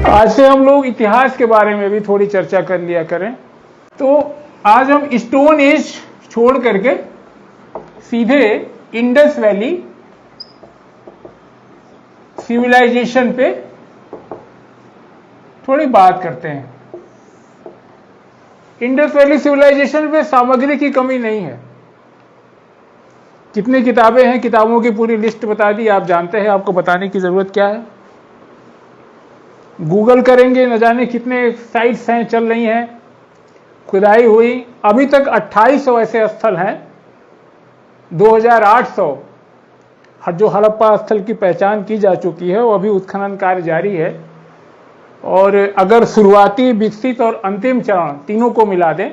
आज से हम लोग इतिहास के बारे में भी थोड़ी चर्चा कर लिया करें। तो आज हम स्टोन एज छोड़ करके सीधे इंडस वैली सिविलाइजेशन पे थोड़ी बात करते हैं। इंडस वैली सिविलाइजेशन पे सामग्री की कमी नहीं है। कितनी किताबें हैं, किताबों की पूरी लिस्ट बता दी, आप जानते हैं, आपको बताने की जरूरत क्या है। गूगल करेंगे, न जाने कितने साइट्स हैं चल रही हैं, खुदाई हुई। अभी तक 2800 ऐसे स्थल हैं, 2800 जो हड़प्पा स्थल की पहचान की जा चुकी है, वो अभी उत्खनन कार्य जारी है। और अगर शुरुआती, विकसित और अंतिम चरण तीनों को मिला दें,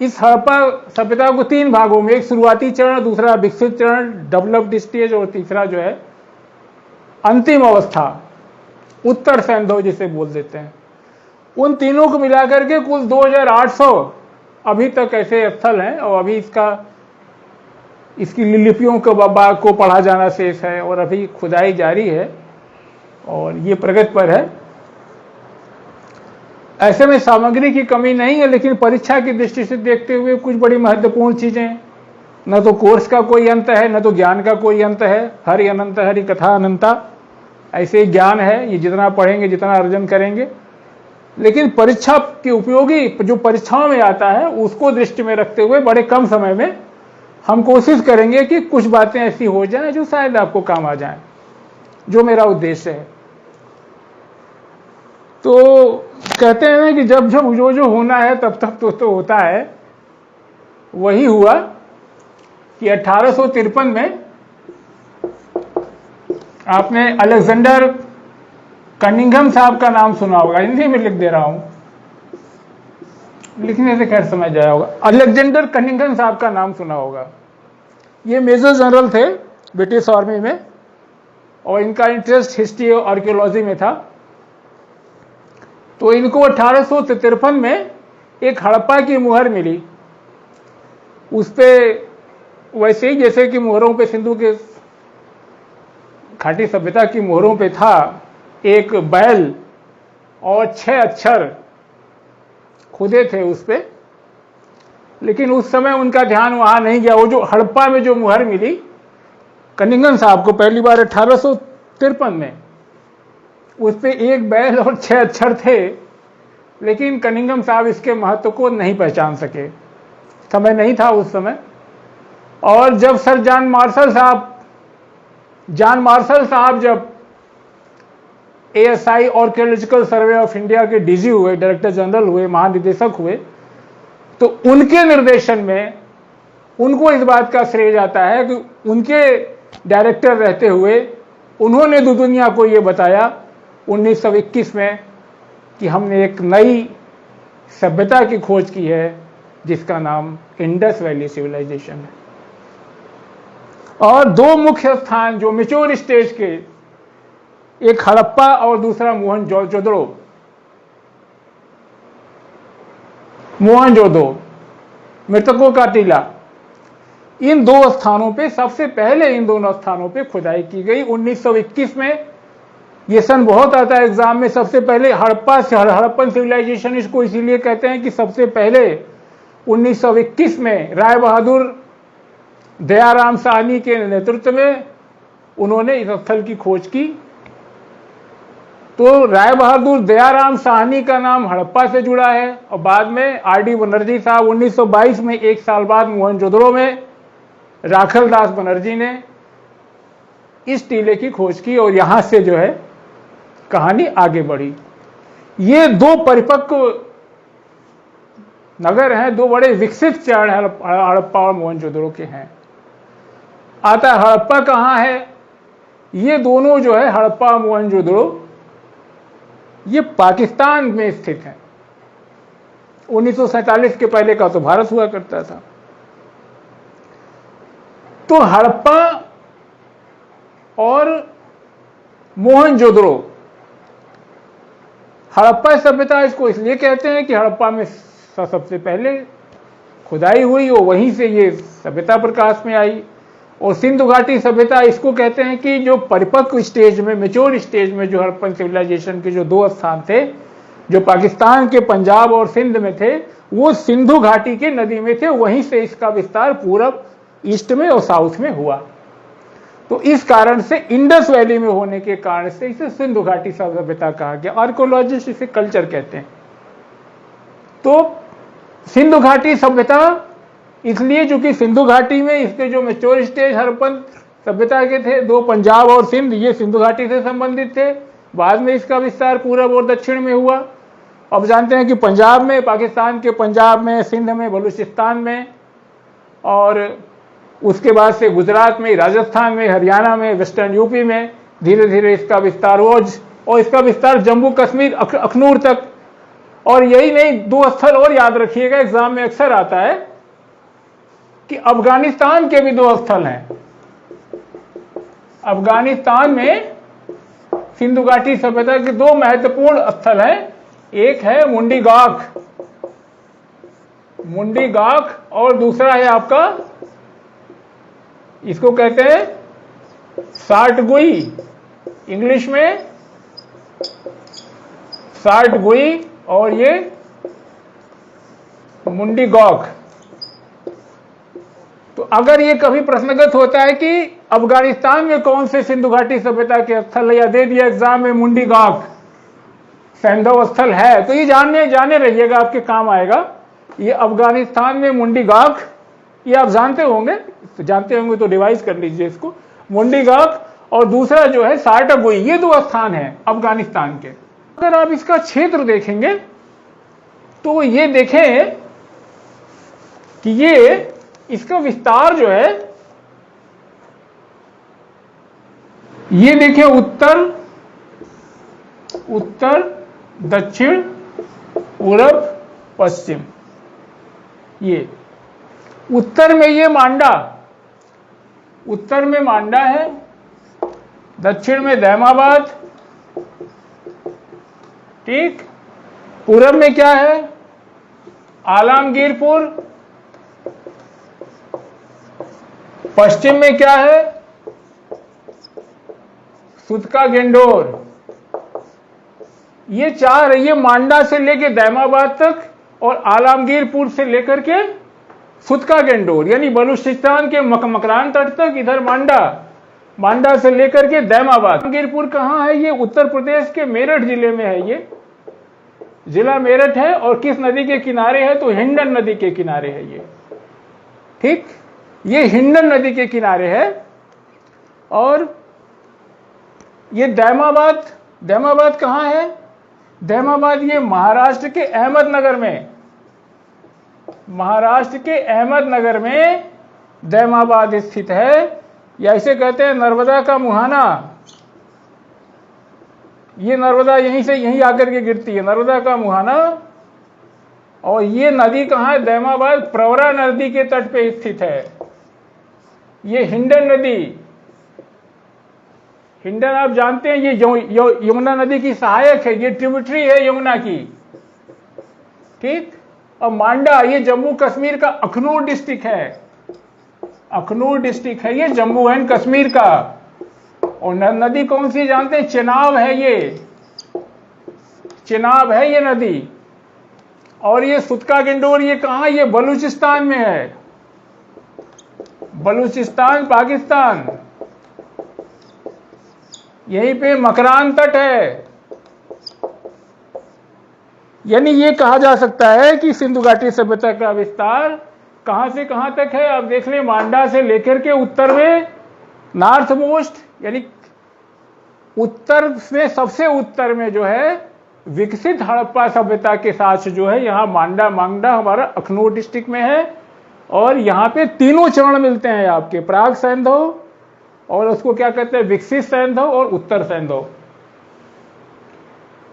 इस हड़प्पा सभ्यता को 3 भागों में, एक शुरुआती चरण, दूसरा विकसित चरण डेवलप्ड स्टेज, और तीसरा जो है अंतिम अवस्था, उत्तर सैंधव जिसे बोल देते हैं, उन तीनों को मिलाकर के कुल 2800 अभी तक ऐसे स्थल हैं। और अभी इसकी लिपियों को पढ़ा जाना शेष है और अभी खुदाई जारी है और ये प्रगति पर है। ऐसे में सामग्री की कमी नहीं है, लेकिन परीक्षा की दृष्टि से देखते हुए कुछ बड़ी महत्वपूर्ण चीजें, न तो कोर्स का कोई अंत है, न तो ज्ञान का कोई अंत है। हरि अनंत हरि कथा अनंता, ऐसे ज्ञान है, ये जितना पढ़ेंगे जितना अर्जन करेंगे। लेकिन परीक्षा की उपयोगी जो परीक्षाओं में आता है, उसको दृष्टि में रखते हुए बड़े कम समय में हम कोशिश करेंगे कि कुछ बातें ऐसी हो जाएं जो शायद आपको काम आ जाएं, जो मेरा उद्देश्य है। तो कहते हैं कि जब जब जो होना है तब तब तो होता है। वही हुआ कि 1853 में आपने अलेक्जेंडर कनिंघम साहब का नाम सुना होगा। हिंदी में लिख दे रहा हूं, लिखने से खैर समझ आया होगा। अलेक्जेंडर कनिंघम साहब का नाम सुना होगा। ये मेजर जनरल थे ब्रिटिश आर्मी में और इनका इंटरेस्ट हिस्ट्री और आर्कियोलॉजी में था। तो इनको 1853 में एक हड़प्पा की मुहर मिली। उस पे वैसे ही जैसे कि मुहरों पे, सिंधु के खाटी सभ्यता की मुहरों पे था, एक बैल और 6 अक्षर खुदे थे उस पे। लेकिन उस समय उनका ध्यान वहां नहीं गया। वो जो हड़प्पा में जो मुहर मिली कनिंघम साहब को पहली बार 1853 में, उस पे एक बैल और 6 अक्षर थे। लेकिन कनिंघम साहब इसके महत्व को नहीं पहचान सके, समय नहीं था उस समय। और जब सर जॉन मार्शल साहब जब ASI archaeological survey of India के डीजी हुए, डायरेक्टर जनरल हुए, महानिदेशक हुए, तो उनके निर्देशन में उनको इस बात का श्रेय जाता है कि उनके डायरेक्टर रहते हुए उन्होंने दुनिया को यह बताया 1921 में कि हमने एक नई सभ्यता की खोज की है जिसका नाम इंडस वैली सिविलाइजेशन है। और 2 मुख्य स्थान जो मैच्योर स्टेज के, एक हड़प्पा और दूसरा मोहनजोदड़ो, मृतकों का टीला, इन 2 स्थानों पे सबसे पहले, इन दोनों स्थानों पे खुदाई की गई 1921 में। ये सन बहुत आता है एग्जाम में। सबसे पहले हड़प्पन सिविलाइजेशन इसको इसीलिए कहते हैं कि सबसे पहले 1921 में राय बहादुर दयाराम साहनी के नेतृत्व में उन्होंने इस स्थल की खोज की। तो राय बहादुर दयाराम साहनी का नाम हड़प्पा से जुड़ा है। और बाद में RD बनर्जी साहब 1922 में, 1 साल बाद मोहनजोदड़ो में राखल दास बनर्जी ने इस टीले की खोज की और यहां से जो है कहानी आगे बढ़ी। ये 2 परिपक्व नगर हैं, 2 बड़े विकसित चरण हड़प्पा और मोहनजोदड़ो के हैं। आता हड़प्पा कहां है? ये दोनों जो है हड़प्पा और मोहनजोदड़ो, ये पाकिस्तान में स्थित है। 1947 के पहले का तो भारत हुआ करता था। तो हड़प्पा और मोहनजोदड़ो, हड़प्पा सभ्यता इसको इसलिए कहते हैं कि हड़प्पा में सबसे पहले खुदाई हुई और वहीं से ये सभ्यता प्रकाश में आई। और सिंधु घाटी सभ्यता इसको कहते हैं कि जो परिपक्व स्टेज में, मेच्योर स्टेज में जो हड़प्पन सिविलाइजेशन के जो 2 स्थान थे, जो पाकिस्तान के पंजाब और सिंध में थे, वो सिंधु घाटी के नदी में थे। वहीं से इसका विस्तार पूरब, ईस्ट में और साउथ में हुआ। तो इस कारण से इंडस वैली में होने के कारण से इसे सिंधु घाटी सभ्यता कहा गया। आर्कोलॉजिस्ट इसे कल्चर कहते हैं। तो सिंधु घाटी सभ्यता इसलिए चूंकि सिंधु घाटी में इसके जो मेच्योर स्टेज हड़प्पन सभ्यता के थे, 2 पंजाब और सिंध, ये सिंधु घाटी से संबंधित थे। बाद में इसका विस्तार पूरब और दक्षिण में हुआ। अब जानते हैं कि पंजाब में, पाकिस्तान के पंजाब में, सिंध में, बलूचिस्तान में, और उसके बाद से गुजरात में, राजस्थान में, हरियाणा में, वेस्टर्न यूपी में धीरे धीरे इसका विस्तार हुआ और इसका विस्तार जम्मू कश्मीर, अखनूर तक। और यही नहीं, 2 स्थल और याद रखिएगा, एग्जाम में अक्सर आता है कि अफगानिस्तान के भी 2 स्थल हैं। अफगानिस्तान में सिंधु घाटी सभ्यता के 2 महत्वपूर्ण स्थल हैं। एक है मुंडी गाख और दूसरा है आपका, इसको कहते हैं सार्टगुई, इंग्लिश में सार्टगुई, और ये मुंडी गौख। तो अगर ये कभी प्रश्नगत होता है कि अफगानिस्तान में कौन से सिंधु घाटी सभ्यता के स्थल, या दे दिया एग्जाम में मुंडी गाख सैंधव स्थल है, तो ये जाने रहिएगा, आपके काम आएगा। ये अफगानिस्तान में मुंडी गाख, ये आप जानते होंगे तो रिवाइज कर लीजिए इसको। मुंडी गाख और दूसरा जो है सार्टगुई, ये 2 स्थान हैं अफगानिस्तान के। अगर आप इसका क्षेत्र देखेंगे तो ये देखें कि ये इसका विस्तार जो है, ये देखें उत्तर दक्षिण पूरब पश्चिम। ये उत्तर में ये मांडा है, दक्षिण में दैमाबाद, ठीक। पूरब में क्या है, आलमगीरपुर। पश्चिम में क्या है, सुतका गेंडोर। ये 4, ये मांडा से लेकर दैमाबाद तक और आलमगीरपुर से लेकर के सुतका गेंडोर, यानी बलूचिस्तान के मकरान तट तक। इधर मांडा से लेकर के दैमाबाद। आलमगीरपुर कहां है, ये उत्तर प्रदेश के मेरठ जिले में है। ये जिला मेरठ है और किस नदी के किनारे है, तो हिंडन नदी के किनारे है ये, ठीक। ये हिंडन नदी के किनारे है। और ये दैमाबाद कहां है, दैमाबाद ये महाराष्ट्र के अहमदनगर में दैमाबाद स्थित है, या इसे कहते हैं नर्मदा का मुहाना। ये नर्मदा यहीं आकर के गिरती है, नर्मदा का मुहाना। और ये नदी कहां है, दैमाबाद प्रवरा नदी के तट पे स्थित है। ये हिंडन नदी, हिंडन आप जानते हैं, ये यमुना नदी की सहायक है, ये ट्रिब्यूटरी है यमुना की, ठीक। और मांडा ये जम्मू कश्मीर का अखनूर डिस्ट्रिक्ट है, ये जम्मू एंड कश्मीर का। और नदी कौन सी जानते हैं, चेनाब है ये नदी। और ये सुतका गेंडोर ये कहां, ये बलूचिस्तान में है, बलूचिस्तान पाकिस्तान, यहीं पे मकरान तट है। यानी ये कहा जा सकता है कि सिंधु घाटी सभ्यता का विस्तार कहां से कहां तक है। आप देख लें, मांडा से लेकर के उत्तर में नॉर्थ मोस्ट, यानी उत्तर में सबसे उत्तर में जो है विकसित हड़प्पा सभ्यता के साथ जो है, यहाँ मांडा हमारा अखनूर डिस्ट्रिक्ट में है। और यहाँ पे 3 चरण मिलते हैं आपके, प्राग सैंधव, और उसको क्या कहते हैं, विकसित सैंधव और उत्तर सैंधव।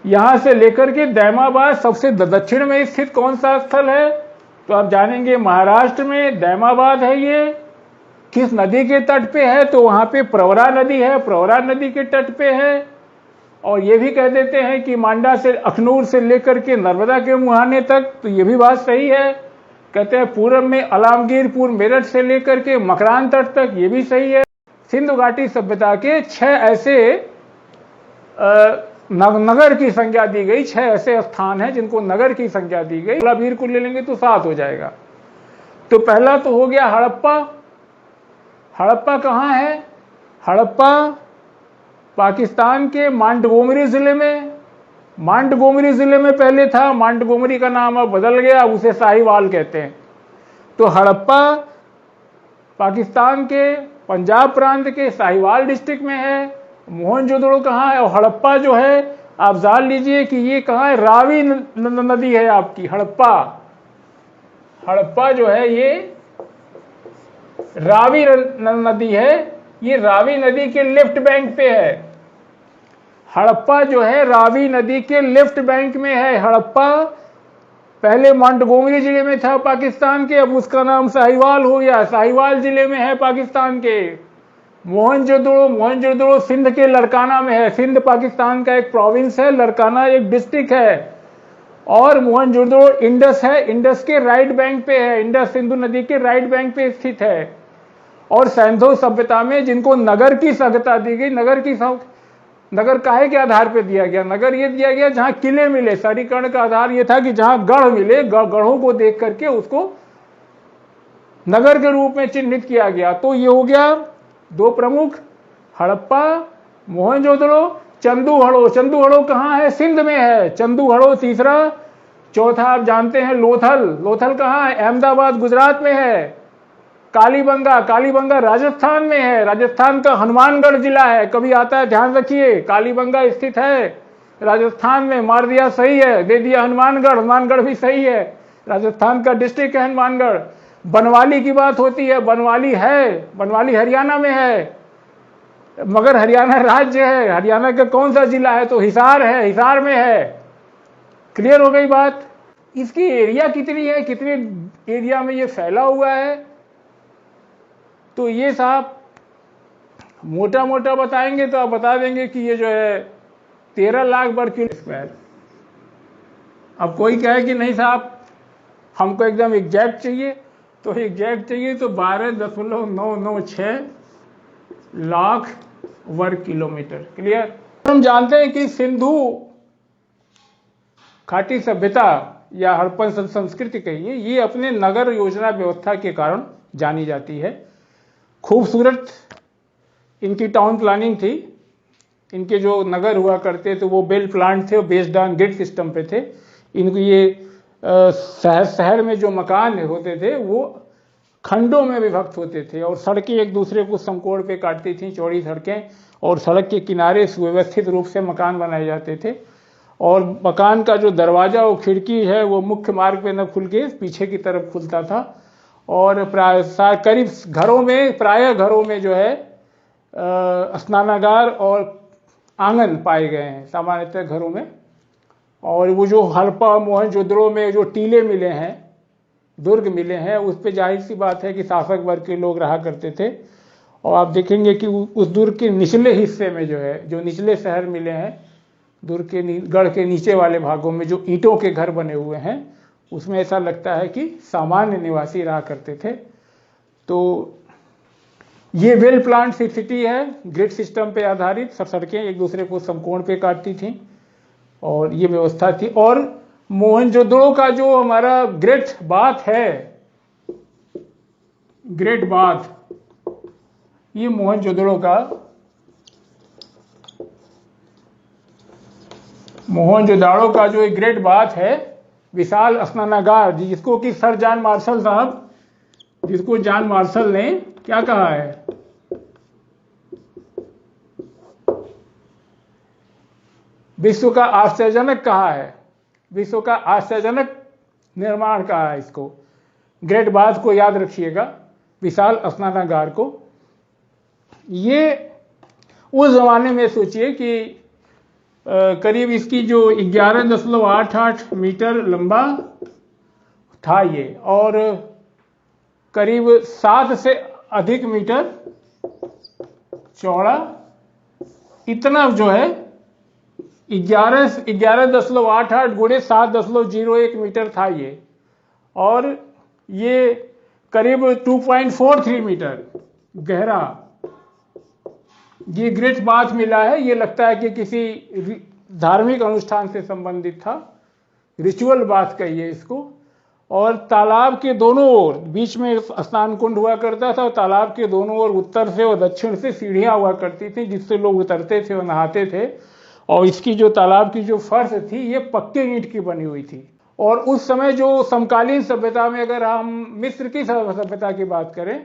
यहां से लेकर के दैमाबाद सबसे दक्षिण में स्थित कौन सा स्थल है, तो आप जानेंगे महाराष्ट्र में दैमाबाद है। ये किस नदी के तट पे है, तो वहां पे प्रवरा नदी है, प्रवरा नदी के तट पे है। और ये भी कह देते हैं कि मांडा से, अखनूर से लेकर के नर्मदा के मुहाने तक, तो ये भी बात सही है कहते हैं पूरब में अलामगीर, पूर्व मेरठ से लेकर के मकरान तट तक, ये भी सही है। सिंधु घाटी सभ्यता के 6 ऐसे नगर की संज्ञा दी गई, 6 ऐसे स्थान हैं जिनको नगर की संज्ञा दी गई। अलामगीर को ले लेंगे तो 7 हो जाएगा। तो पहला तो हो गया हड़प्पा। हड़प्पा कहाँ है? हड़प्पा पाकिस्तान के मांटगोमरी जिले में, मांटगोमरी जिले में पहले था। मांटगोमरी का नाम अब बदल गया, उसे साहिवाल कहते हैं। तो हड़प्पा पाकिस्तान के पंजाब प्रांत के साहिवाल डिस्ट्रिक्ट में है। मोहनजोदड़ो कहाँ है? और हड़प्पा जो है आप जान लीजिए कि ये कहाँ है? रावी नदी है आपकी हड़प्पा। हड़प्पा जो है ये रावी नदी है, ये रावी नदी के लेफ्ट बैंक पे है। हड़प्पा जो है रावी नदी के लेफ्ट बैंक में है। हड़प्पा पहले मांटगोमरी जिले में था पाकिस्तान के, अब उसका नाम साहिवाल हो गया, साहिवाल जिले में है पाकिस्तान के। मोहनजोदड़ो सिंध के लड़काना में है। सिंध पाकिस्तान का एक प्रोविंस है, लड़काना एक डिस्ट्रिक्ट है। और मोहनजोदड़ो इंडस है, इंडस के राइट बैंक पे है, इंडस सिंधु नदी के राइट बैंक पे स्थित है। और सैंधो सभ्यता में जिनको नगर की सभ्यता दी गई, नगर काहे के आधार पे दिया गया? नगर ये दिया गया जहां किले मिले। शहरीकरण का आधार ये था कि जहां गढ़ मिले, गढ़ों को देख करके उसको नगर के रूप में चिन्हित किया गया। तो ये हो गया 2 प्रमुख, हड़प्पा, मोहनजोदड़ो, चंदूहड़ो। चंदूहड़ो कहाँ है? सिंध में है चंदूहड़ो तीसरा। चौथा आप जानते हैं लोथल। लोथल कहाँ है? अहमदाबाद गुजरात में है। कालीबंगा, कालीबंगा राजस्थान में है, राजस्थान का हनुमानगढ़ जिला है, कभी आता है ध्यान रखिए। कालीबंगा स्थित है राजस्थान में। मार दिया, सही है, दे दिया हनुमानगढ़, हनुमानगढ़ भी सही है, राजस्थान का डिस्ट्रिक्ट है हनुमानगढ़। बनवाली की बात होती है, बनवाली है, बनवाली हरियाणा में है, मगर हरियाणा राज्य है। हरियाणा का कौन सा जिला है? तो हिसार है, हिसार में है। क्लियर हो गई बात? इसकी एरिया कितनी है, कितने एरिया में ये फैला हुआ है? तो ये साहब मोटा मोटा बताएंगे तो आप बता देंगे कि ये जो है 13 लाख वर्ग किलोमीटर। अब कोई कहे कि नहीं साहब हमको एकदम एग्जैक्ट चाहिए, तो एग्जैक्ट चाहिए तो 12.996 लाख वर्ग किलोमीटर। क्लियर? हम जानते हैं कि सिंधु घाटी सभ्यता या हड़प्पन संस्कृति कहिए, ये अपने नगर योजना व्यवस्था के कारण जानी जाती है। खूबसूरत इनकी टाउन प्लानिंग थी। इनके जो नगर हुआ करते थे वो बेल प्लांट थे, बेस्ड ऑन ग्रिड सिस्टम पे थे। इनको ये शहर में जो मकान होते थे वो खंडों में विभक्त होते थे और सड़कें एक दूसरे को समकोण पे काटती थी, चौड़ी सड़कें, और सड़क के किनारे सुव्यवस्थित रूप से मकान बनाए जाते थे। और मकान का जो दरवाजा और खिड़की है वो मुख्य मार्ग पे न खुल के पीछे की तरफ खुलता था। और करीब प्रायः घरों में जो है स्नानागार और आंगन पाए गए हैं सामान्यतः घरों में। और वो जो हड़प्पा मोहनजोदड़ो में जो टीले मिले हैं, दुर्ग मिले हैं, उस पर जाहिर सी बात है कि शासक वर्ग के लोग रहा करते थे। और आप देखेंगे कि उस दुर्ग के निचले हिस्से में जो है, जो निचले शहर मिले हैं, दुर्ग के गढ़ के नीचे वाले भागों में जो ईंटों के घर बने हुए हैं, उसमें ऐसा लगता है कि सामान्य निवासी रहा करते थे। तो ये वेल प्लान्ड सिटी है, ग्रिड सिस्टम पे आधारित। सड़कें एक दूसरे को समकोण पे काटती थी और ये व्यवस्था थी। और मोहनजोदड़ो का जो हमारा ग्रेट बाथ है, ग्रेट बाथ, ये मोहनजोदड़ो का जो एक ग्रेट बाथ है, विशाल स्नानागार, जिसको कि सर जॉन मार्शल साहब, जिसको जॉन मार्शल ने क्या कहा है, विश्व का आश्चर्यजनक कहा है, विश्व का आश्चर्यजनक निर्माण कहा है इसको। ग्रेट बाथ को याद रखिएगा, विशाल स्नानागार को। ये उस जमाने में सोचिए कि करीब इसकी जो 11.88 मीटर लंबा था ये, और करीब 7 से अधिक मीटर चौड़ा, इतना जो है 11.88 गुणे 7.01 मीटर था ये। और ये करीब 2.43 मीटर गहरा ये ग्रेट बाथ मिला है। ये लगता है कि किसी धार्मिक अनुष्ठान से संबंधित था, रिचुअल बाथ कहिए इसको। और तालाब के दोनों ओर बीच में स्नान कुंड हुआ करता था और तालाब के दोनों ओर उत्तर से और दक्षिण से सीढ़ियां हुआ करती थी जिससे लोग उतरते थे और नहाते थे। और इसकी जो तालाब की जो फर्श थी ये पक्के ईंट की बनी हुई थी। और उस समय जो समकालीन सभ्यता में अगर हम मिस्र की सभ्यता की बात करें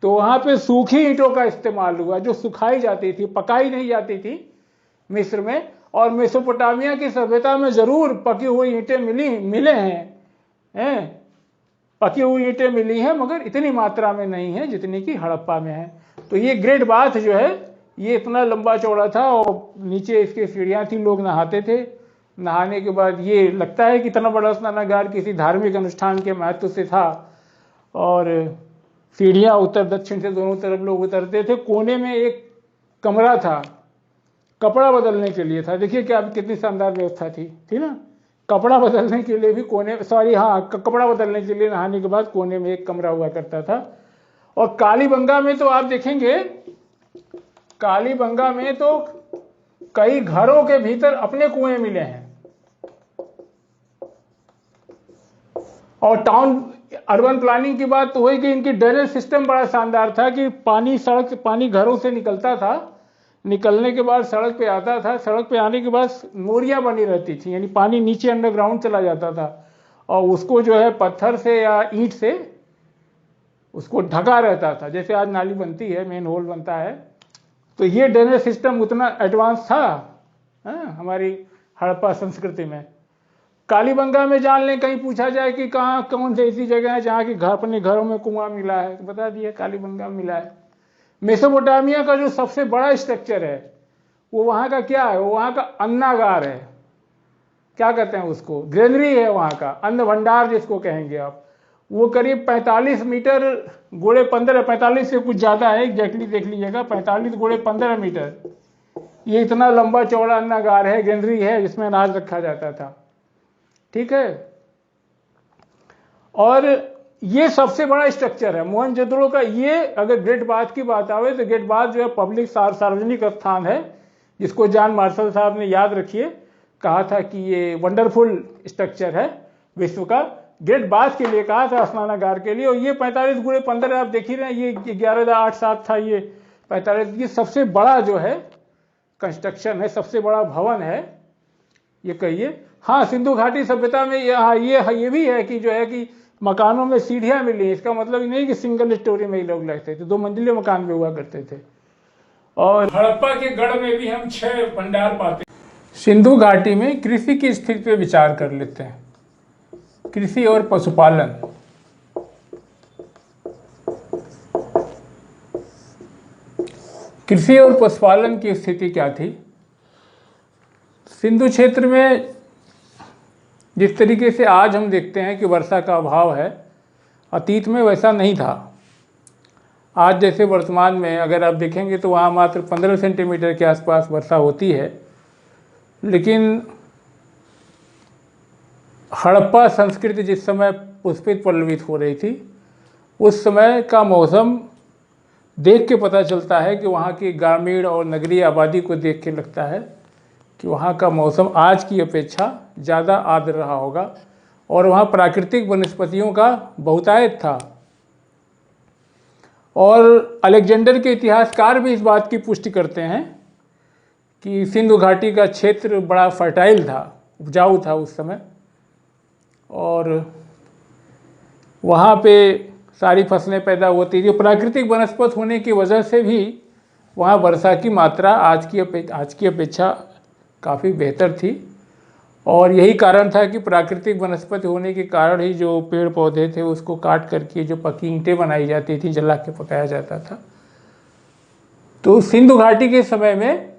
तो वहां पे सूखी ईंटों का इस्तेमाल हुआ जो सुखाई जाती थी, पकाई नहीं जाती थी मिस्र में। और मेसोपोटामिया की सभ्यता में जरूर पकी हुई ईंटें मिले हैं, पकी हुई ईंटें मिली हैं, मगर इतनी मात्रा में नहीं है जितनी कि हड़प्पा में है। तो ये ग्रेट बाथ जो है ये इतना लंबा चौड़ा था और नीचे इसके सीढ़ियां थी, लोग नहाते थे। नहाने के बाद ये लगता है कि इतना बड़ा स्नानागार किसी धार्मिक अनुष्ठान के महत्व से था। और सीढ़ियां उत्तर दक्षिण से दोनों तरफ लोग उतरते थे। कोने में एक कमरा था, कपड़ा बदलने के लिए था। देखिए क्या कितनी शानदार व्यवस्था थी ना। कपड़ा बदलने के लिए भी कपड़ा बदलने के लिए नहाने के बाद कोने में एक कमरा हुआ करता था। और कालीबंगा में तो आप देखेंगे, कालीबंगा में तो कई घरों के भीतर अपने कुएं मिले हैं। और टाउन अर्बन प्लानिंग की बात तो हुई कि इनकी ड्रेनेज सिस्टम बड़ा शानदार था कि पानी घरों से निकलता था, निकलने के बाद सड़क पे आता था, सड़क पे आने के बाद मोरियां बनी रहती थी, यानी पानी नीचे अंडरग्राउंड चला जाता था और उसको जो है पत्थर से या ईंट से उसको ढका रहता था, जैसे आज नाली बनती है, मेन होल बनता है। तो ये ड्रेनेज सिस्टम उतना एडवांस था हमारी हड़प्पा संस्कृति में। कालीबंगा में जान लें, कहीं पूछा जाए कि कहाँ कौन सी ऐसी जगह है जहाँ की अपने घरों में कुआं मिला है, तो बता दिया कालीबंगा में मिला है। मेसोपोटामिया का जो सबसे बड़ा स्ट्रक्चर है वो वहाँ का क्या है, वो वहाँ का अन्नागार है, क्या कहते हैं उसको, ग्रेनरी है वहाँ का, अन्न भंडार जिसको कहेंगे आप। वो करीब 45 मीटर गुणे 15, 45 से कुछ ज़्यादा है, एग्जैक्टली देख लीजिएगा, 45 गुणे 15 मीटर ये इतना लंबा चौड़ा अन्नागार है, ग्रेनरी है जिसमें अनाज रखा जाता था। ठीक है। और ये सबसे बड़ा स्ट्रक्चर है मोहनजोदड़ो का। ये अगर ग्रेट बाथ की बात आवे तो ग्रेट बाथ जो है पब्लिक सार्वजनिक स्थान है जिसको जॉन मार्शल साहब ने, याद रखिए, कहा था कि ये वंडरफुल स्ट्रक्चर है विश्व का। ग्रेट बाथ के लिए कहा था, स्नानागार के लिए। और ये 45 गुणे 15 आप देख ही रहे हैं, ये 11,807 था, ये 45। ये सबसे बड़ा जो है कंस्ट्रक्शन है, सबसे बड़ा भवन है ये कहिए। हाँ, सिंधु घाटी सभ्यता में ये भी है कि जो है कि मकानों में सीढ़ियां मिली। इसका मतलब नहीं कि सिंगल स्टोरी में ही लोग रहते थे, 2 मंजिले मकान में हुआ करते थे। और हड़प्पा के गढ़ में भी हम 6 भंडार पाते हैं। सिंधु घाटी में कृषि की स्थिति पे विचार कर लेते हैं, कृषि और पशुपालन। कृषि और पशुपालन की स्थिति क्या थी सिंधु क्षेत्र में? जिस तरीके से आज हम देखते हैं कि वर्षा का अभाव है, अतीत में वैसा नहीं था। आज जैसे वर्तमान में अगर आप देखेंगे तो वहाँ मात्र 15 सेंटीमीटर के आसपास वर्षा होती है। लेकिन हड़प्पा संस्कृति जिस समय पुष्पित पल्लवित हो रही थी, उस समय का मौसम देख के पता चलता है कि वहाँ की ग्रामीण और नगरीय आबादी को देख के लगता है कि वहाँ का मौसम आज की अपेक्षा ज़्यादा आर्द्र रहा होगा और वहाँ प्राकृतिक वनस्पतियों का बहुतायत था। और अलेक्जेंडर के इतिहासकार भी इस बात की पुष्टि करते हैं कि सिंधु घाटी का क्षेत्र बड़ा फर्टाइल था, उपजाऊ था उस समय, और वहाँ पे सारी फसलें पैदा होती थी। प्राकृतिक वनस्पति होने की वजह से भी वहाँ वर्षा की मात्रा आज की अपेक्षा काफ़ी बेहतर थी। और यही कारण था कि प्राकृतिक वनस्पति होने के कारण ही जो पेड़ पौधे थे उसको काट करके जो पक्की ईंटें बनाई जाती थी, जला के पकाया जाता था। तो सिंधु घाटी के समय में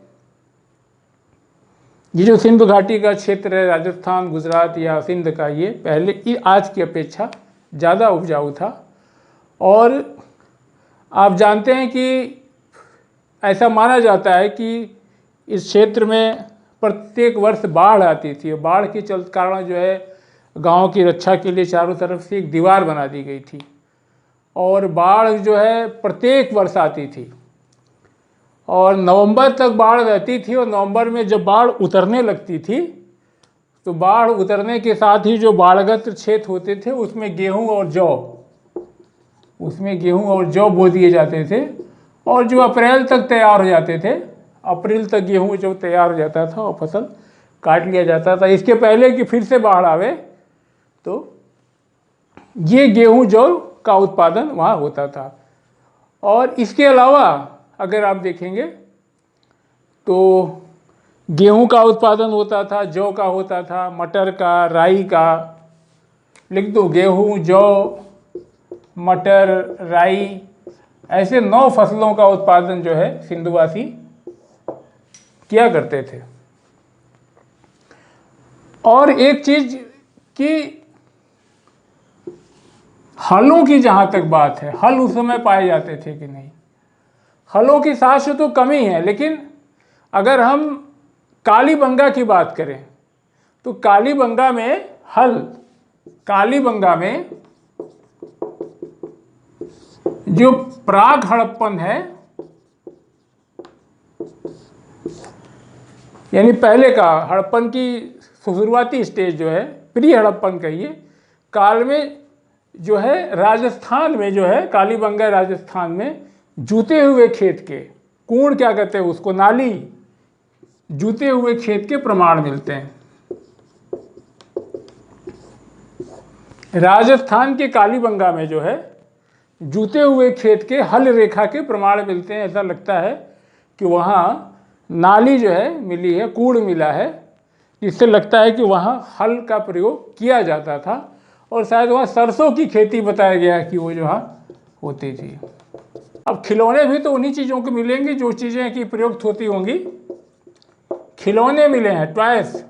ये जो सिंधु घाटी का क्षेत्र है, राजस्थान, गुजरात या सिंध का, ये पहले आज की अपेक्षा ज़्यादा उपजाऊ था। और आप जानते हैं कि ऐसा माना जाता है कि इस क्षेत्र में प्रत्येक वर्ष बाढ़ आती थी। बाढ़ के कारण जो है गांव की रक्षा के लिए चारों तरफ से एक दीवार बना दी गई थी और बाढ़ जो है प्रत्येक वर्ष आती थी और नवंबर तक बाढ़ रहती थी और नवंबर में जब बाढ़ उतरने लगती थी तो बाढ़ उतरने के साथ ही जो बाढ़ग्रस्त क्षेत्र होते थे उसमें गेहूं और जौ बो दिए जाते थे और जो अप्रैल तक तैयार हो जाते थे, अप्रैल तक गेहूं जो तैयार हो जाता था और फसल काट लिया जाता था। इसके पहले कि फिर से बाढ़ आवे तो ये गेहूं जौ का उत्पादन वहाँ होता था। और इसके अलावा अगर आप देखेंगे तो गेहूं का उत्पादन होता था, जौ का होता था, मटर का, राई का, लिख दो गेहूं, जौ, मटर, राई, ऐसे 9 फसलों का उत्पादन जो है सिंधुवासी किया करते थे। और एक चीज कि हलों की जहां तक बात है, हल उस समय पाए जाते थे कि नहीं? हलों की साक्ष्य तो कमी है, लेकिन अगर हम कालीबंगा की बात करें तो कालीबंगा में जो प्राग हड़प्पन है, यानी पहले का हड़प्पन की शुरुआती स्टेज जो है, प्री हड़प्पन कहिए, काल में जो है राजस्थान में जो है, कालीबंगा राजस्थान में जूते हुए खेत के कूण, क्या कहते हैं उसको, नाली, जूते हुए खेत के प्रमाण मिलते हैं। राजस्थान के कालीबंगा में जो है जूते हुए खेत के हल रेखा के प्रमाण मिलते हैं। ऐसा लगता है कि वहाँ नाली जो है मिली है, कूड़ मिला है, जिससे लगता है कि वहाँ हल का प्रयोग किया जाता था और शायद वहाँ सरसों की खेती बताया गया है कि वो जो होती थी। अब खिलौने भी तो उन्हीं चीज़ों को मिलेंगे जो चीज़ें की प्रयुक्त होती होंगी। खिलौने मिले हैं, टॉयस,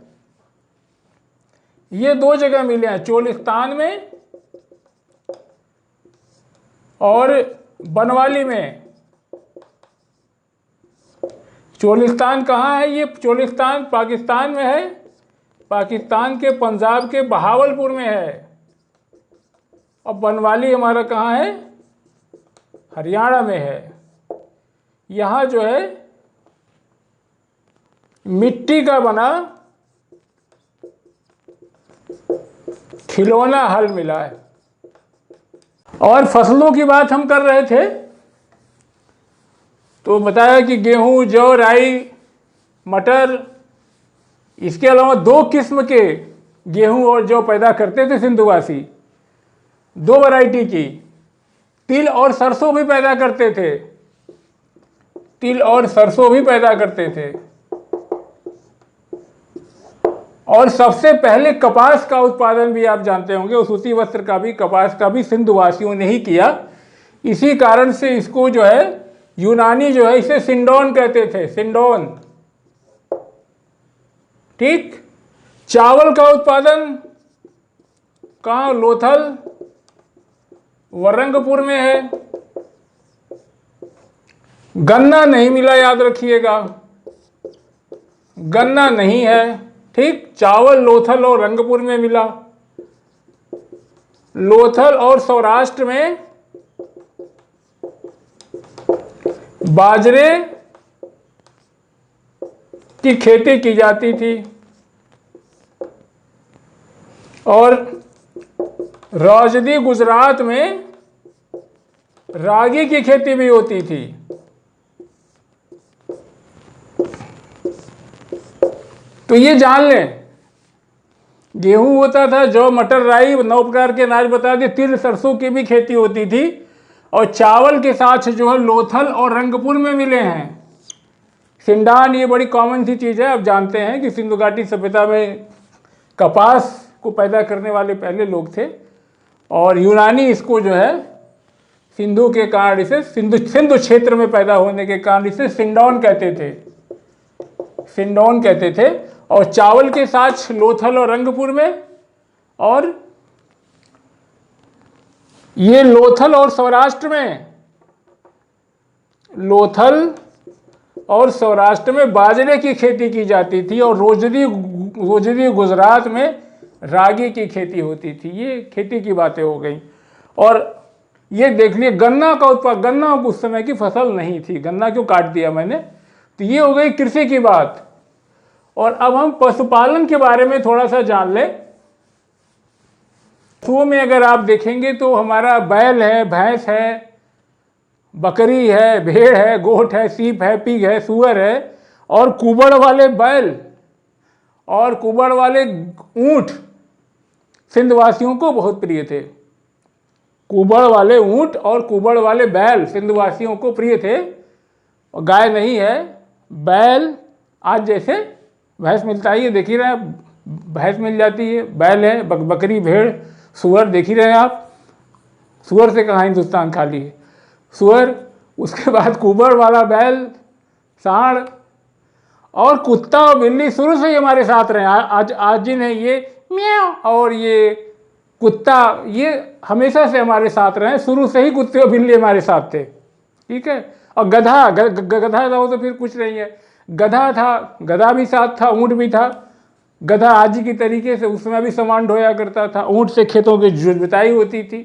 ये 2 जगह मिले हैं, चोलिस्तान में और बनवाली में। चोलिस्तान कहाँ है? ये चोलिस्तान पाकिस्तान में है, पाकिस्तान के पंजाब के बहावलपुर में है। और बनवाली हमारा कहाँ है? हरियाणा में है। यहाँ जो है मिट्टी का बना खिलौना हल मिला है। और फसलों की बात हम कर रहे थे तो बताया कि गेहूं, जौ, राई, मटर, इसके अलावा 2 किस्म के गेहूं और जौ पैदा करते थे सिंधुवासी, 2 वैरायटी की। तिल और सरसों भी पैदा करते थे, तिल और सरसों भी पैदा करते थे। और सबसे पहले कपास का उत्पादन भी आप जानते होंगे, और सूती वस्त्र का भी, कपास का भी सिंधुवासियों ने ही किया। इसी कारण से इसको जो है यूनानी जो है इसे सिंडोन कहते थे, सिंडोन। ठीक। चावल का उत्पादन कहाँ? लोथल, वरंगपुर में है। गन्ना नहीं मिला, याद रखिएगा, गन्ना नहीं है। ठीक। चावल लोथल और रंगपुर में मिला। लोथल और सौराष्ट्र में बाजरे की खेती की जाती थी और राजदी गुजरात में रागी की खेती भी होती थी। तो ये जान लें, गेहूं होता था, जौ, मटर, राई, 9 प्रकार के अनाज बता दिए, तिल, सरसों की भी खेती होती थी। और चावल के साथ जो है लोथल और रंगपुर में मिले हैं। सिंडान, ये बड़ी कॉमन सी चीज़ है। आप जानते हैं कि सिंधु घाटी सभ्यता में कपास को पैदा करने वाले पहले लोग थे और यूनानी इसको जो है सिंधु के कारण, इसे सिंधु क्षेत्र में पैदा होने के कारण इसे सिंडोन कहते थे, सिंडोन कहते थे। और चावल के साथ लोथल और रंगपुर में, और ये लोथल और सौराष्ट्र में, लोथल और सौराष्ट्र में बाजरे की खेती की जाती थी। और रोजदी गुजरात में रागी की खेती होती थी। ये खेती की बातें हो गई। और ये देख लिए गन्ना का उत्पादन, गन्ना उस समय की फसल नहीं थी, गन्ना क्यों काट दिया मैंने। तो ये हो गई कृषि की बात। और अब हम पशुपालन के बारे में थोड़ा सा जान लें। पशुओं में अगर आप देखेंगे तो हमारा बैल है, भैंस है, बकरी है, भेड़ है, गोट है, सीप है, पीग है, सूअर है, और कुबड़ वाले बैल और कुबड़ वाले ऊंट सिंधवासियों को बहुत प्रिय थे। कुबड़ वाले ऊंट और कुबड़ वाले बैल सिंधवासियों को प्रिय थे। और गाय नहीं है, बैल, आज जैसे भैंस मिलता ही है, देख ही रहे हैं, भैंस मिल जाती है, बैल है, बकरी, भेड़, सूअर देख ही रहे हैं आप। सूअर से कहाँ हिंदुस्तान खाली है, सूअर। उसके बाद कुबड़ वाला बैल, सांड, और कुत्ता और बिल्ली शुरू से ही हमारे साथ रहे। आज जिन्हें ये म्याऊ और ये कुत्ता, ये हमेशा से हमारे साथ रहे, शुरू से ही कुत्ते और बिल्ली हमारे साथ थे, ठीक है। और गधा, गधा था वो तो फिर कुछ नहीं है, गधा था, गधा भी साथ था, ऊंट भी था। गधा आज की तरीके से उस समय भी सामान ढोया करता था, ऊंट से खेतों की जुताई होती थी।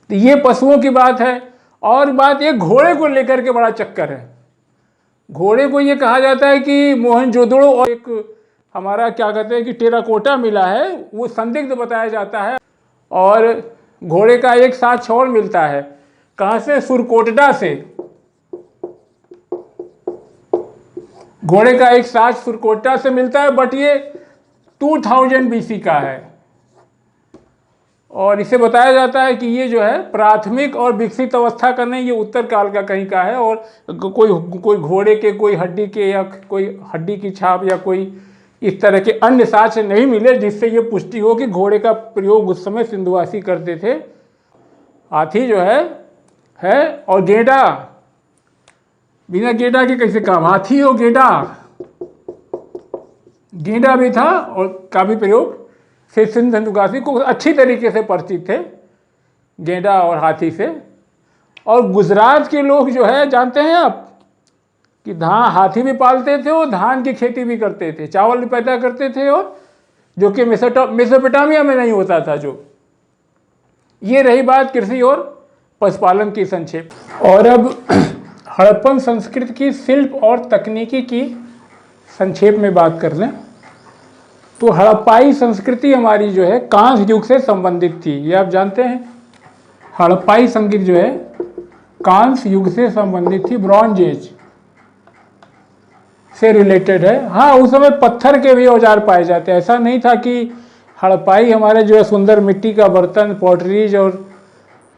तो ये पशुओं की बात है। और बात ये घोड़े को लेकर के बड़ा चक्कर है। घोड़े को ये कहा जाता है कि मोहनजोदड़ो और एक हमारा क्या कहते हैं कि टेराकोटा मिला है, वो संदिग्ध बताया जाता है। और घोड़े का एक साथ और मिलता है, कहाँ से, सुरकोटडा से। घोड़े का एक साथ सुरकोटडा से मिलता है, बट ये 2000 BC का है। और इसे बताया जाता है कि ये जो है प्राथमिक और विकसित अवस्था का नहीं, ये उत्तर काल का कहीं का है। और कोई घोड़े के कोई हड्डी के या कोई हड्डी की छाप या कोई इस तरह के अन्य साक्ष्य नहीं मिले जिससे ये पुष्टि हो कि घोड़े का प्रयोग उस समय सिंधुवासी करते थे। हाथी जो है और गेंडा, बिना गेंडा के कैसे काम, हाथी और गेंडा, गेंडा भी था और का भी प्रयोग से सिंधुवासी को अच्छी तरीके से परिचित थे, गेंडा और हाथी से। और गुजरात के लोग जो है जानते हैं आप कि हाथी भी पालते थे और धान की खेती भी करते थे, चावल भी पैदा करते थे, और जो कि मेसोपोटामिया में नहीं होता था जो। ये रही बात कृषि और पशुपालन की संक्षेप। और अब हड़प्पन संस्कृति की शिल्प और तकनीकी की संक्षेप में बात कर लें तो हड़प्पाई संस्कृति हमारी जो है कांस्य युग से संबंधित थी। ये आप जानते हैं, हड़प्पाई संस्कृति जो है कांस्य युग से संबंधित थी, ब्रॉन्ज एज से रिलेटेड है। हाँ, उस समय पत्थर के भी औजार पाए जाते हैं। ऐसा नहीं था कि हड़प्पाई हमारे जो है सुंदर मिट्टी का बर्तन, पॉटरीज और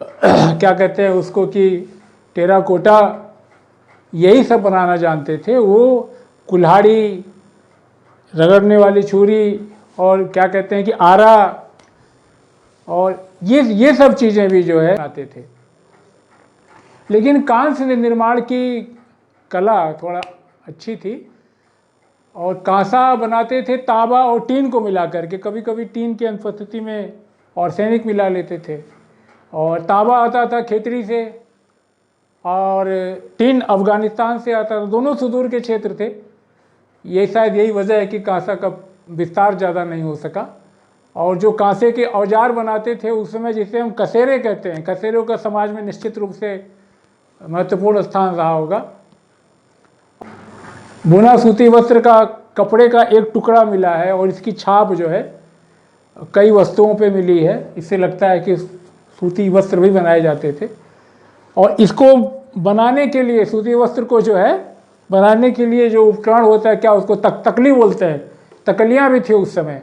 क्या कहते हैं उसको कि टेराकोटा, यही सब बनाना जानते थे। वो कुल्हाड़ी, रगड़ने वाली छुरी, और क्या कहते हैं कि आरा, और ये सब चीज़ें भी जो है बनाते थे। लेकिन कांस्य निर्माण की कला थोड़ा अच्छी थी, और कांसा बनाते थे तांबा और टीन को मिला करके। कभी कभी टीन की अनुपस्थिति में आर्सेनिक मिला लेते थे। और तांबा आता था खेतरी से, और टीन अफगानिस्तान से आता था, दोनों सुदूर के क्षेत्र थे। ये शायद यही वजह है कि कांसा का विस्तार ज़्यादा नहीं हो सका। और जो कांसे के औजार बनाते थे उस समय, जिसे हम कसेरे कहते हैं, कसेरों का समाज में निश्चित रूप से महत्वपूर्ण स्थान रहा होगा। बुना सूती वस्त्र का, कपड़े का एक टुकड़ा मिला है, और इसकी छाप जो है कई वस्तुओं पे मिली है। इससे लगता है कि सूती वस्त्र भी बनाए जाते थे। और इसको बनाने के लिए, सूती वस्त्र को जो है बनाने के लिए जो उपकरण होता है, क्या उसको तकली बोलते हैं, तकलियाँ भी थी उस समय।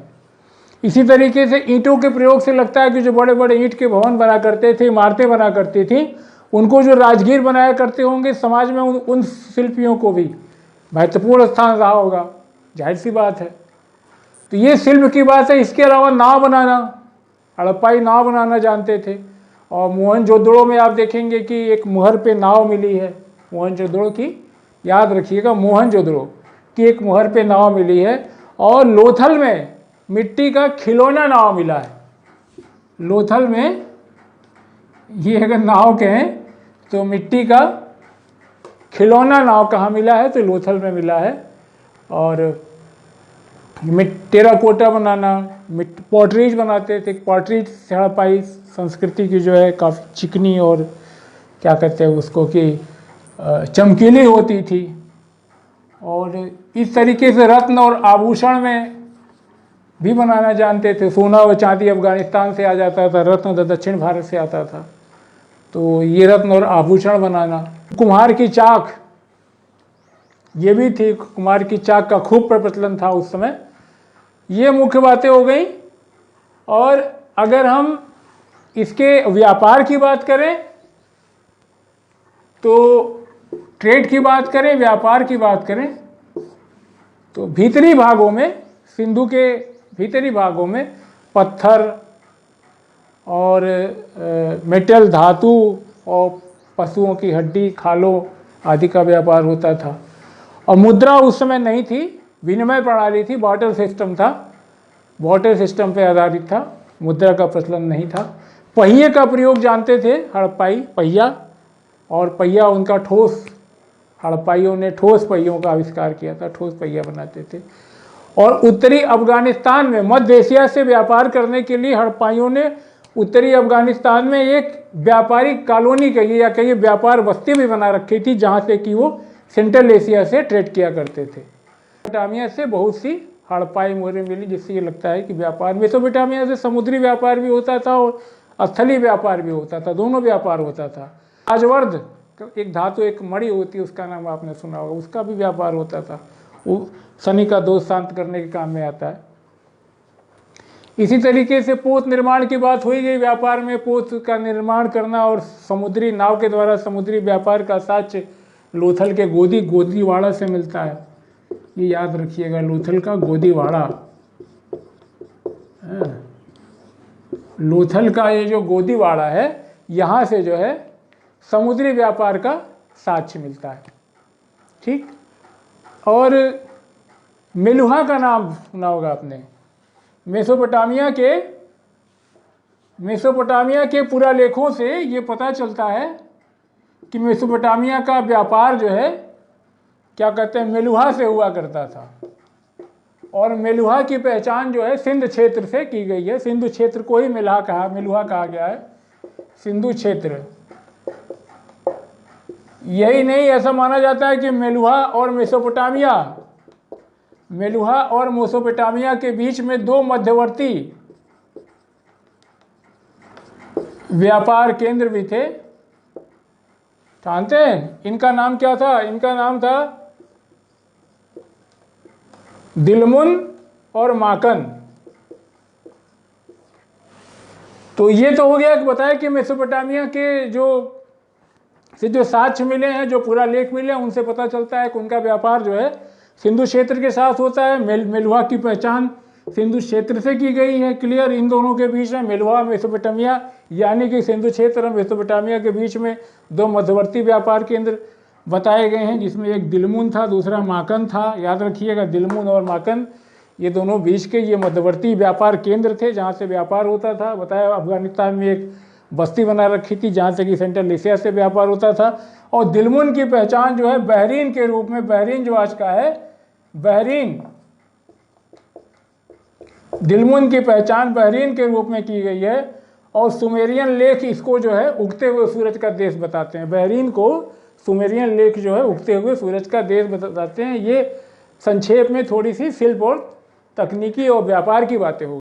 इसी तरीके से ईंटों के प्रयोग से लगता है कि जो बड़े बड़े ईंट के भवन बना करते थे, इमारतें बना करती थी, उनको जो राजगीर बनाया करते होंगे समाज में, उन शिल्पियों को भी महत्वपूर्ण स्थान रहा होगा, जाहिर सी बात है। तो ये शिल्प की बात है। इसके अलावा नाव बनाना, हड़प्पाई नाव बनाना जानते थे। और मोहनजोदड़ो में आप देखेंगे कि एक मुहर पे नाव मिली है, मोहनजोदड़ो की, याद रखिएगा, मोहनजोदड़ो की एक मुहर पे नाव मिली है। और लोथल में मिट्टी का खिलौना नाव मिला है। लोथल में ये अगर नाव कहें तो मिट्टी का खिलौना नाव कहाँ मिला है, तो लोथल में मिला है। और टेराकोटा बनाना, पॉटरीज बनाते थे। पॉटरीज हड़प्पाई संस्कृति की जो है काफ़ी चिकनी और क्या कहते हैं उसको कि चमकीली होती थी। और इस तरीके से रत्न और आभूषण में भी बनाना जानते थे। सोना और चांदी अफगानिस्तान से आ जाता था, रत्न दक्षिण भारत से आता था। तो ये रत्न और आभूषण बनाना। कुम्हार की चाक ये भी थी, कुम्हार की चाक का खूब प्रचलन था उस समय। ये मुख्य बातें हो गई। और अगर हम इसके व्यापार की बात करें तो ट्रेड की बात करें, व्यापार की बात करें तो भीतरी भागों में, सिंधु के भीतरी भागों में पत्थर और मेटल धातु और पशुओं की हड्डी, खालों आदि का व्यापार होता था। और मुद्रा उस समय नहीं थी, विनिमय प्रणाली थी, बार्टर सिस्टम था, बार्टर सिस्टम पे आधारित था, मुद्रा का प्रचलन नहीं था। पहिए का प्रयोग जानते थे हड़प्पाई, पहिया, और पहिया उनका ठोस, हड़प्पाइयों ने ठोस पहियों का आविष्कार किया था, ठोस पहिया बनाते थे। और उत्तरी अफगानिस्तान में मध्य एशिया से व्यापार करने के लिए हड़प्पाइयों ने उत्तरी अफगानिस्तान में एक व्यापारिक कॉलोनी कहिए या कहिए व्यापार बस्ती भी बना रखी थी, जहाँ से कि वो सेंट्रल एशिया से ट्रेड किया करते थे। मेसोपोटामिया से बहुत सी हड़प्पाई मोहरें मिली, जिससे ये लगता है कि व्यापार मेसोपोटामिया से समुद्री व्यापार भी होता था और स्थलीय व्यापार भी होता था, दोनों व्यापार होता था। राजवर्ध एक धातु, एक मणि होती है, उसका नाम आपने सुना होगा, उसका भी व्यापार होता था। वो शनि का दोष शांत करने के काम में आता है। इसी तरीके से पोत निर्माण की बात हुई गई। व्यापार में पोत का निर्माण करना और समुद्री नाव के द्वारा समुद्री व्यापार का साक्ष्य लोथल के गोदीवाड़ा से मिलता है। ये याद रखिएगा, लोथल का गोदीवाड़ा, लोथल का ये जो गोदीवाड़ा है, यहाँ से जो है समुद्री व्यापार का साक्ष्य मिलता है। ठीक। और मेलुहा का नाम सुना होगा आपने। मेसोपोटामिया के पुरालेखों से ये पता चलता है कि मेसोपोटामिया का व्यापार जो है क्या कहते हैं, मेलुहा से हुआ करता था। और मेलुहा की पहचान जो है सिंध क्षेत्र से की गई है। सिंधु क्षेत्र को ही मेलुहा कहा गया है, सिंधु क्षेत्र। यही नहीं, ऐसा माना जाता है कि मेलुहा और मेसोपोटामिया के बीच में दो मध्यवर्ती व्यापार केंद्र भी थे। जानते हैं इनका नाम क्या था? इनका नाम था दिलमुन और माकन। तो ये तो हो गया कि बताया कि मेसोपोटामिया के जो साक्ष्य मिले हैं, जो पूरा लेख मिले हैं, उनसे पता चलता है कि उनका व्यापार जो है सिंधु क्षेत्र के साथ होता है। मेलुहा की पहचान सिंधु क्षेत्र से की गई है, क्लियर। इन दोनों के बीच में मेलुहा मेसोपोटामिया, यानी कि सिंधु क्षेत्र और मेसोपोटामिया के बीच में दो मध्यवर्ती व्यापार केंद्र बताए गए हैं, जिसमें एक दिलमुन था, दूसरा माकन था। याद रखिएगा, दिलमुन और माकन ये दोनों बीच के ये मध्यवर्ती व्यापार केंद्र थे, जहाँ से व्यापार होता था। बताया अफगानिस्तान में एक बस्ती बना रखी थी, जहाँ से कि सेंट्रल एशिया से व्यापार होता था। और दिलमुन की पहचान जो है बहरीन के रूप में, बहरीन जो आज का है बहरीन, दिलमुन की पहचान बहरीन के रूप में की गई है। और सुमेरियन लेख इसको जो है उगते हुए सूरज का देश बताते हैं। बहरीन को सुमेरियन लेख जो है उगते हुए सूरज का देश बताते हैं। ये संक्षेप में थोड़ी सी शिल्प और तकनीकी और व्यापार की बातें हो।